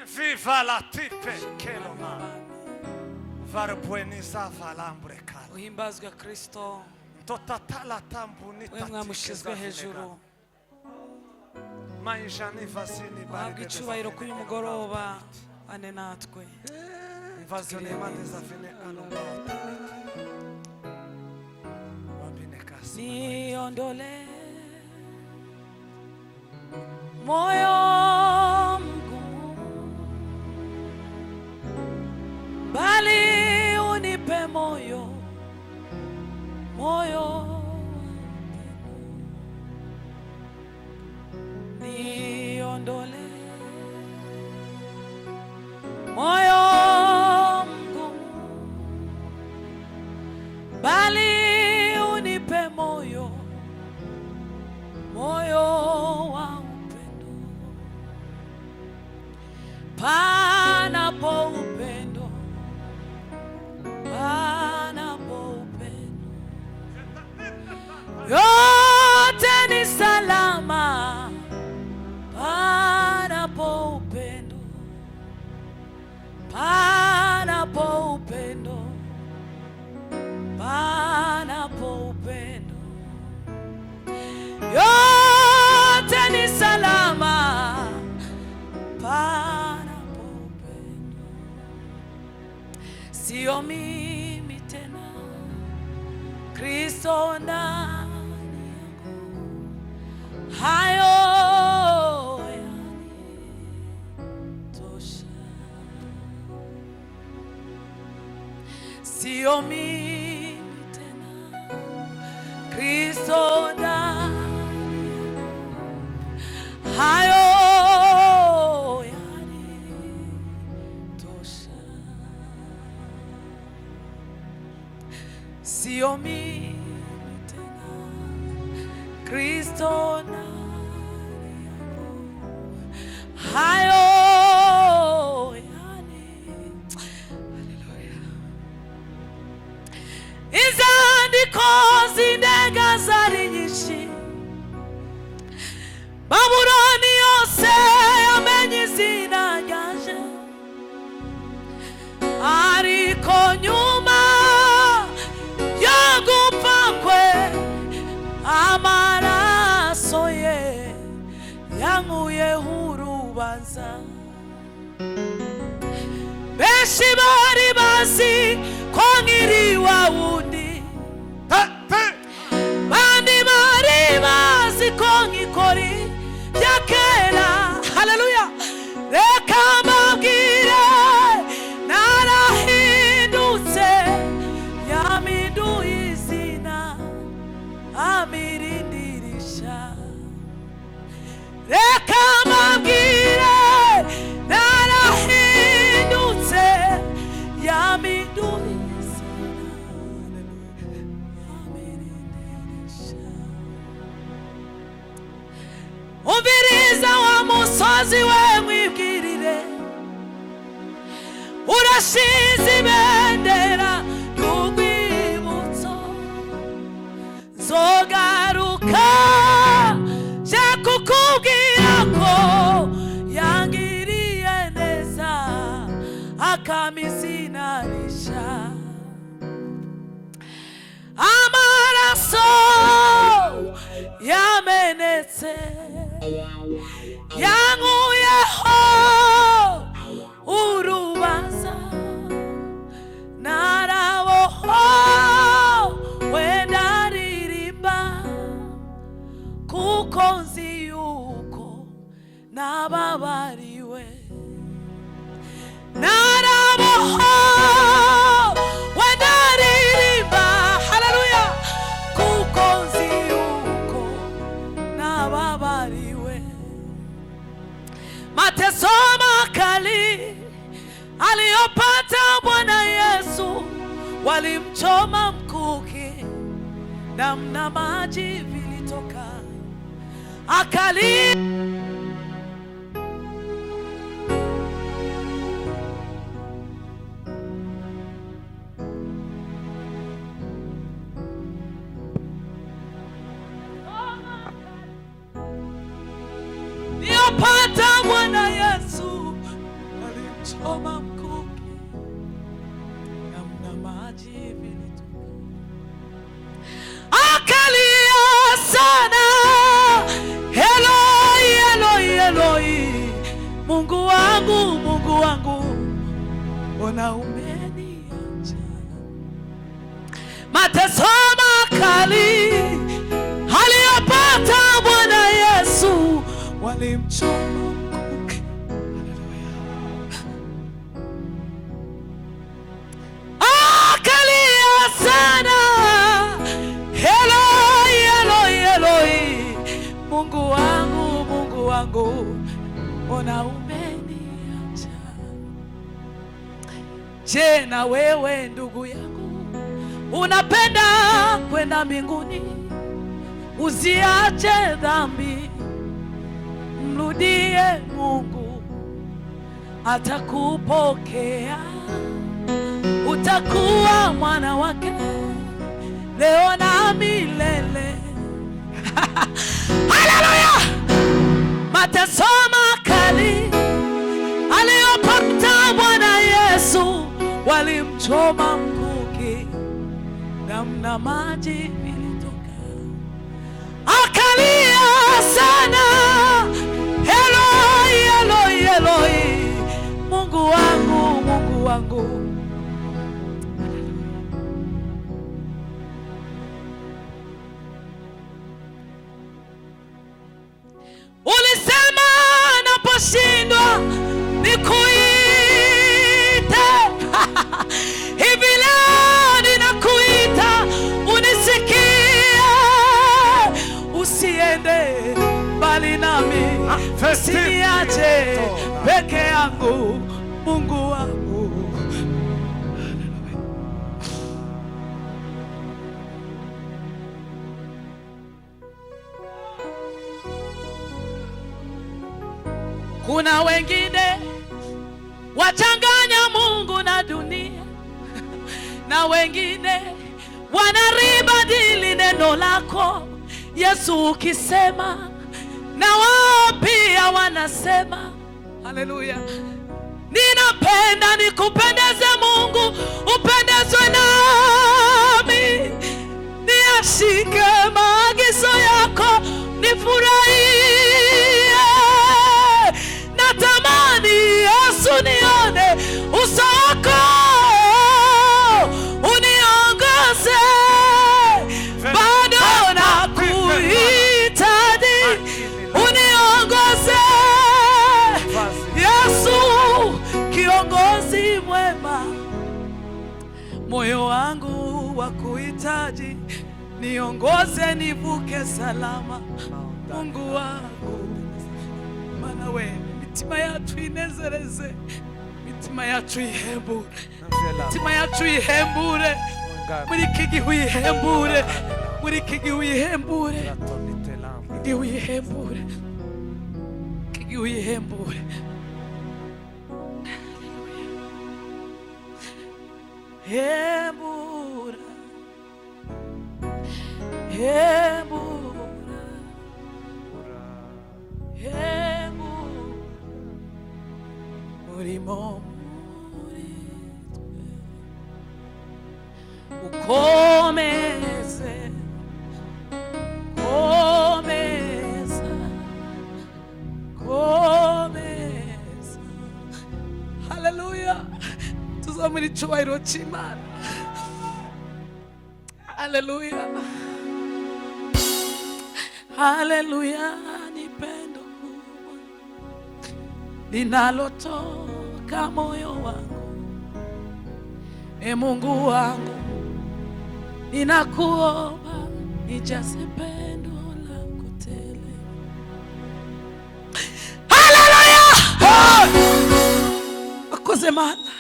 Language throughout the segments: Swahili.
Viva la tipe keloma. Varbueniza valambre kala. Uhimbazwe Kristo. Totatala tambuni we mwamushizwe hejuru. Manjani vasini Uhabwe icyubahiro kuri uyu mugoroba ane natwe. Invasione mateza fine anumata. Wabine kasi. Niondole moyo mgumu, bali unipe moyo niondole moyo mgumu, bali unipe moyo wa upendo. Panapo upendo, yote ni salama. Panapo upendo, yote ni salama. Panapo upendo, sio mimi tena, Kristo ndani yangu, hayo yanitosha. Sio mimi tena, Kristo ndani yangu, hayo yanitosha. Sio mimi tena, Kristo ndani yangu, hayo izandiko z'indega zari nyinshi, Babuloni yose yamenye izina ryanje, ariko nyuma yo gupfa kwe amaraso ye yankuyeho urubanza. Benshi bari bazi ko nkiri wa wundi, bandi bari bazi ko nkikora ibya kera. Haleluya! Reka mbabwire narahindutse, yampinduye izina amirindirisha. Reka mbabwire narahindutse, yampinduye izina amirindirisha. Umviriza wa musozi we mwibwirire, urashize ibendera y'urwibutso. Nzogaruka je kukubwira ko yangiriye neza, akampa izina rishya. Amaraso yamenetse yankuyeho urubanza, narabohowe ndaririmba, kuko nzi yuko nababariwe. Narabohowe ndaririmba, haleluya, kuko nzi yuko nababariwe. Mateso makali aliyopata Bwana Yesu, walimchoma mkuki, damu na maji vilitoka, akali niyopata Bwana Yesu, Mungu wangu, Mungu wangu, mbona umeniacha? Mateso makali aliyopata Bwana Yesu, walimchoma mkuki. Akalia sana, Eloi, Eloi, Eloi, Mungu wangu, Mungu wangu, mbona umeniacha? Je, na wewe ndugu yangu unapenda kwenda mbinguni? Usiache dhambi, mrudie Mungu, atakupokea, utakuwa mwana wake leo na milele. Haleluya! Mateso makali aliyopata Bwana Yesu, walimchoma mkuki, damu na maji vilitoka. Akalia sana, Eloi, Eloi, Eloi, Mungu wangu, Mungu wangu. Ulisema naposhindwa nikuite. Hivi leo ninakuita, unisikie. Usiende mbali nami, usiniache peke yangu, Mungu wangu. Kuna wengine wachanganya Mungu na dunia, na wengine wanaribadili neno lako Yesu. Ukisema na wao pia wanasema. Haleluya! Ninapenda nikupendeze Mungu, upendezwe nami, niashike maagizo yako, nifurahie. Natamani Yesu nione uso wako, uniongoze, bado nakuhitaji, uniongoze Yesu, kiongozi mwema, moyo wangu wa kuhitaji, niongoze nivuke salama, Mungu wangu. Mana we mitima yacu inezereze, mitima yacu ihembure, mitima yacu ihembure, muri iki gihe uyihembure, muri iki gihe uyihembure, igihe uyihembure, igihe uyihembure. Hembura, hembura, hembura, murimo muritwe, ukomeze, komeza, komeza. Haleluya! Tuzamuri icyubahiro cy'Imana. Haleluya, haleluya. Ni pendo kubwa linalotoka moyo wangu, e Mungu wangu, ninakuomba nijaze pendo lako tele. Haleluya! Akoze Mana.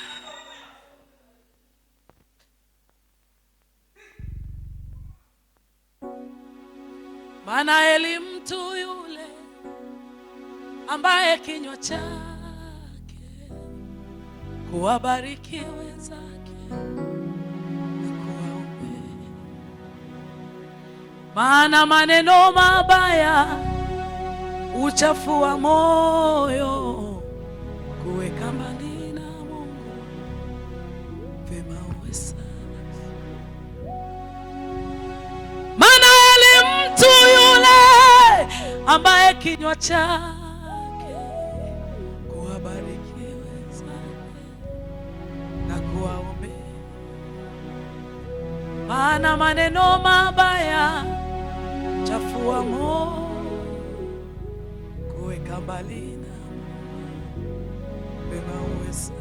Maana heri mtu yule ambaye kinywa chake kuwabariki wenzake na kuwaombea. Maana maneno mabaya uchafua moyo, kuweka mbali na Mungu vema uwe safi. Maana heri mtu yule ambaye kinywa chake ubarikiwe sana na kuwaombea, maana maneno mabaya chafua moyo, kuweka mbali na wema uweza.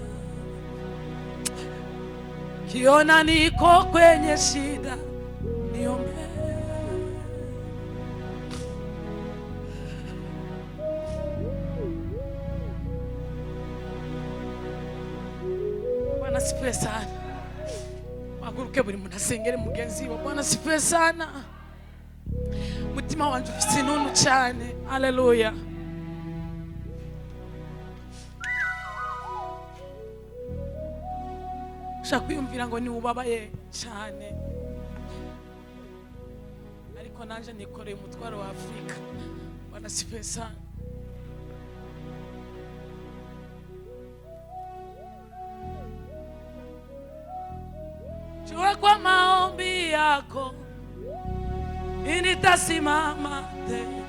Kiona niko kwenye shida, niombe. Bwana sifiwe sana. Maguruke buri muntu asengere mugenzi we. Bwana sifiwe sana. Mutima wanje ufite inunu cyane. Haleluya. Ushaka kwiyumvira ngo ni ubabaye cyane, ariko nanje nikoreye umutwaro wa Afrika. Bwana sifiwe sana. Jua kwa maombi yako nitasimama tena.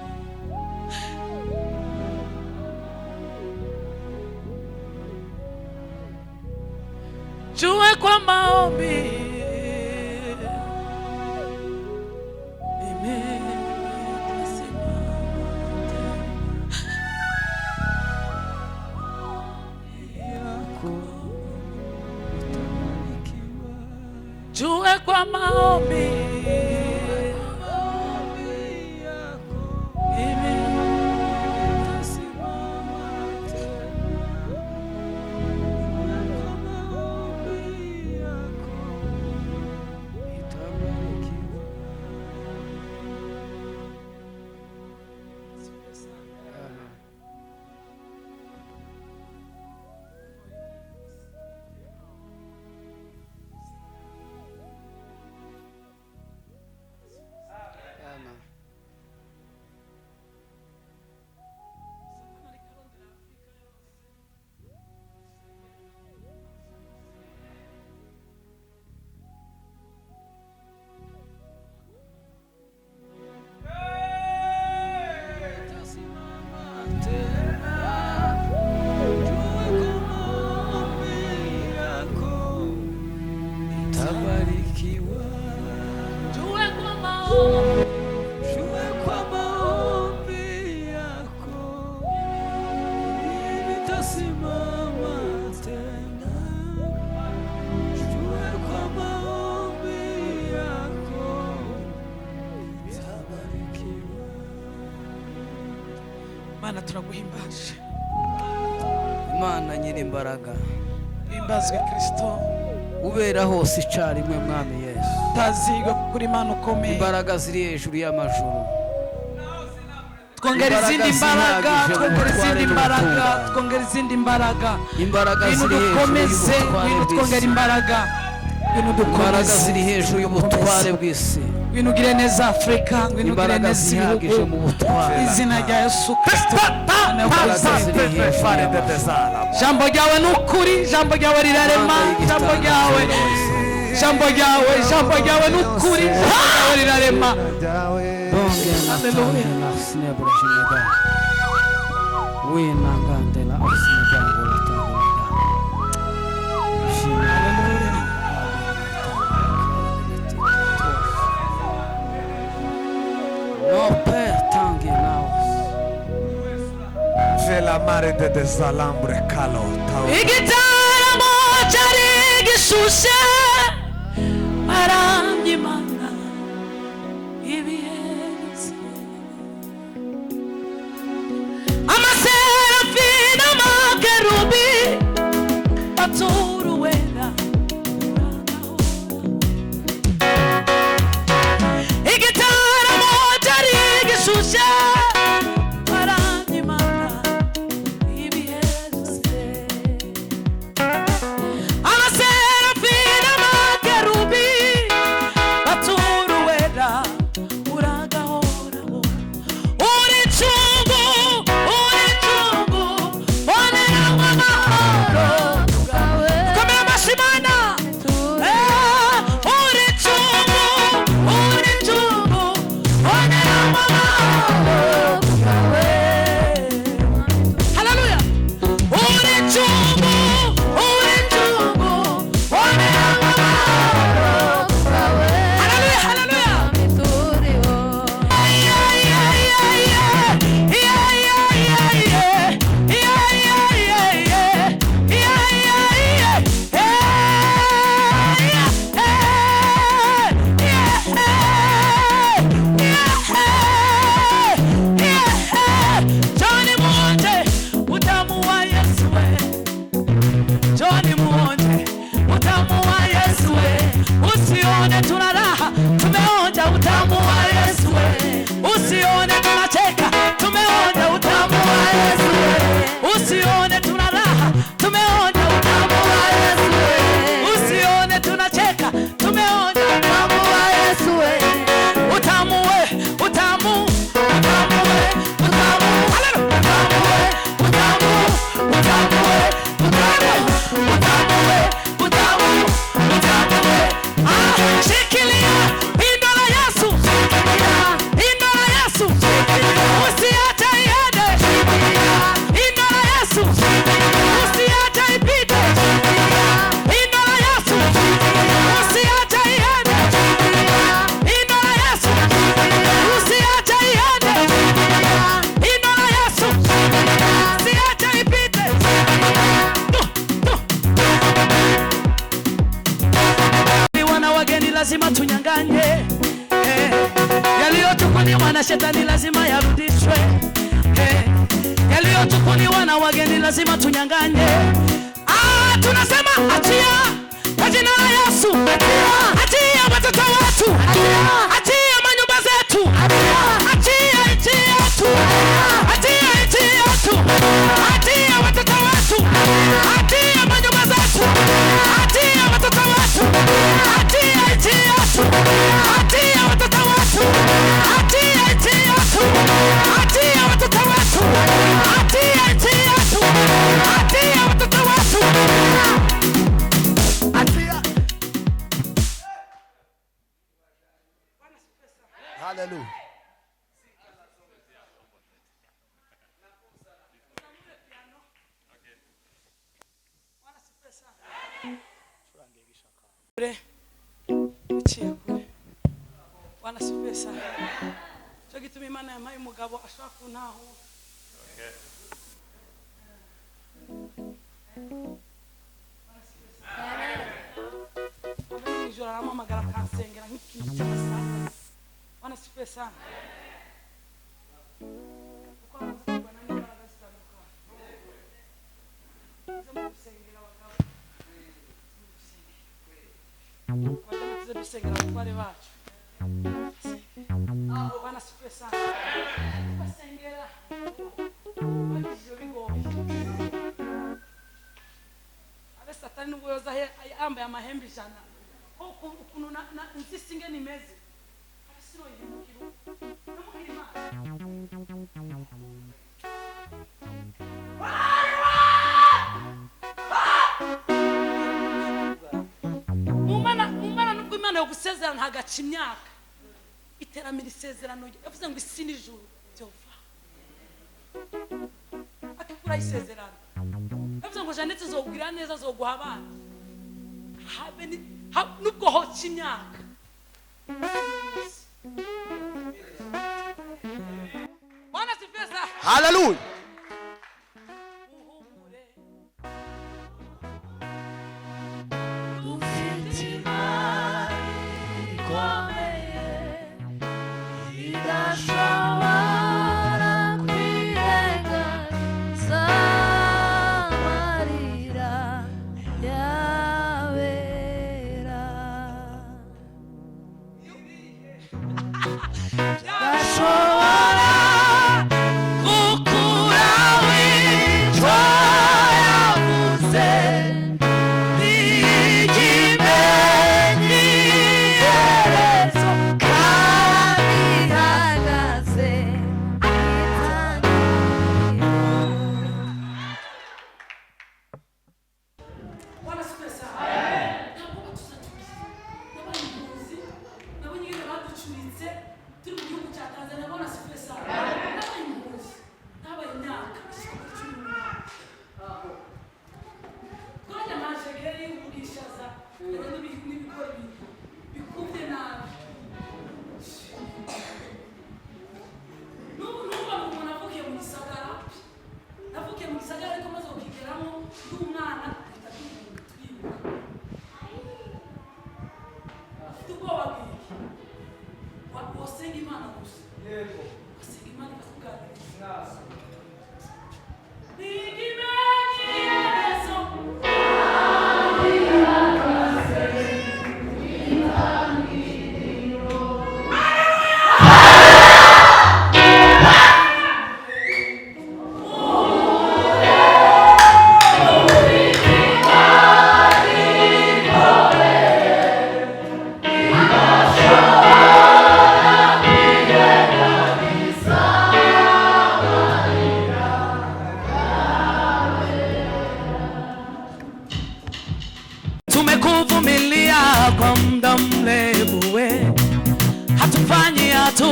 Jua kwa maombi jua kwa maombi Mana turaguhimbaje. Imana nyiri imbaraga, Himbazwe Kristo, ubera hose icarimwe mwami Yesu. tazigwe kuri Mana ukomeye. Imbaraga ziri hejuru y'amajuru, twongera izindi mbaraga, twongera izindi mbaraga, twongera izindi mbaraga. imbaraga ziri hejuru Dukomeze, twongera imbaraga. imbaraga ziri hejuru y'ubutware bw'isi, winugire neza Afrika, winugire imbaraga neza zihagije mu ibihugu, butware, izina rya Yesu Kristo. imbaraga ziri hejuru y'amajuru. Jambo ryawe ni ukuri, jambo ryawe rirarema, jambo ryawe ni ukuri, jambo ryawe rirarema. Haleluya. Vela mare de desalambre calo tau. Igitaramo cyari gishushe aramyimana ibihenze, amaserafi n'amakerubi baturuwera igitaramo cyari gishushe aramyimana ibihenze, amaserafi n'amakerubi usione tuna raha, tumeonja utamu wa Yesu. Usione tunacheka, tumeonja utamu wa Yesu. Utamu we, utamu, utamu we, utamu, utamu we, utamu, utamu we, utamu, utamu we, utamu, utamu we. Shikilia pindo la Yesu, pindo la Yesu, usiache iende. Pindo la Yesu, usiache ipite. Pindo la Yesu, usiache iende. Pindo la Yesu, usiache iende. Pindo la Yesu, usiache ipite. Wana wageni lazima tunyang'anye, yaliyochukuliwa na shetani lazima yarudishwe, yaliyochukuliwa na wageni lazima tunyang'anye. Tunasema achia kwa jina la Yesu, achia watoto wetu, achia manyumba zetu, achia nchi yetu, achia nchi yetu, achia watoto wetu, achia manyumba zetu, achia watoto wetu, achia nchi yetu, achia watoto wetu, achia nchi yetu, achia watoto wetu, achia nchi yetu, achia watoto wetu, achia. Hallelujah. Bwana sifiwe sana. Cyo gituma Imana yampaye umugabo ashaka kuntaho. Amen. Ijoro aramamagara akansengera nk'ikintu cy'amasaha. Bwana sifiwe sana. Kuko amaze kubana n'imbaraga zitandukanye. Uze mu gusengera abagabo. Tuze dusengera abatware bacu. Bwana sifiwe sana. Basengera bagije bigoye. Abe Satani nubwo yoza yambaye amahembe ijana, ukuntu nzisinge nimeze abasiro yihukira namuhira Imana. Mumana nubwo Imana yo gusezerana hagaca imyaka, iteramira isezerano yavuze ngo isi n'ijuru byova. Akakura isezerano yavuze ngo Jeannette zogwira neza, zoguha abana habe nubwo hoca imyaka. Bwana sifiwe sana. Hallelujah.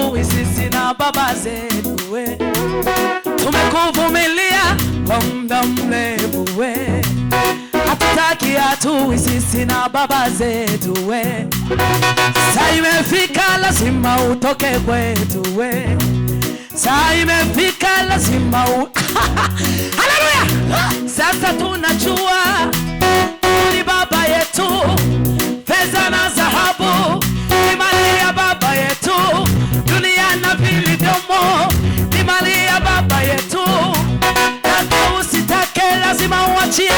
hatui sisi na baba zetu we. Tumekuvumilia kwa muda mrefu we. Hatutaki hatui sisi na baba zetu we. Saa imefika lazima utoke kwetu we. Saa imefika lazima Haleluya! Sasa tunajua ni baba yetu. Pesa na dhahabu ni mali ya baba yetu. Dunia na vilivyomo ni mali ya baba yetu. Kama usitake lazima uachie.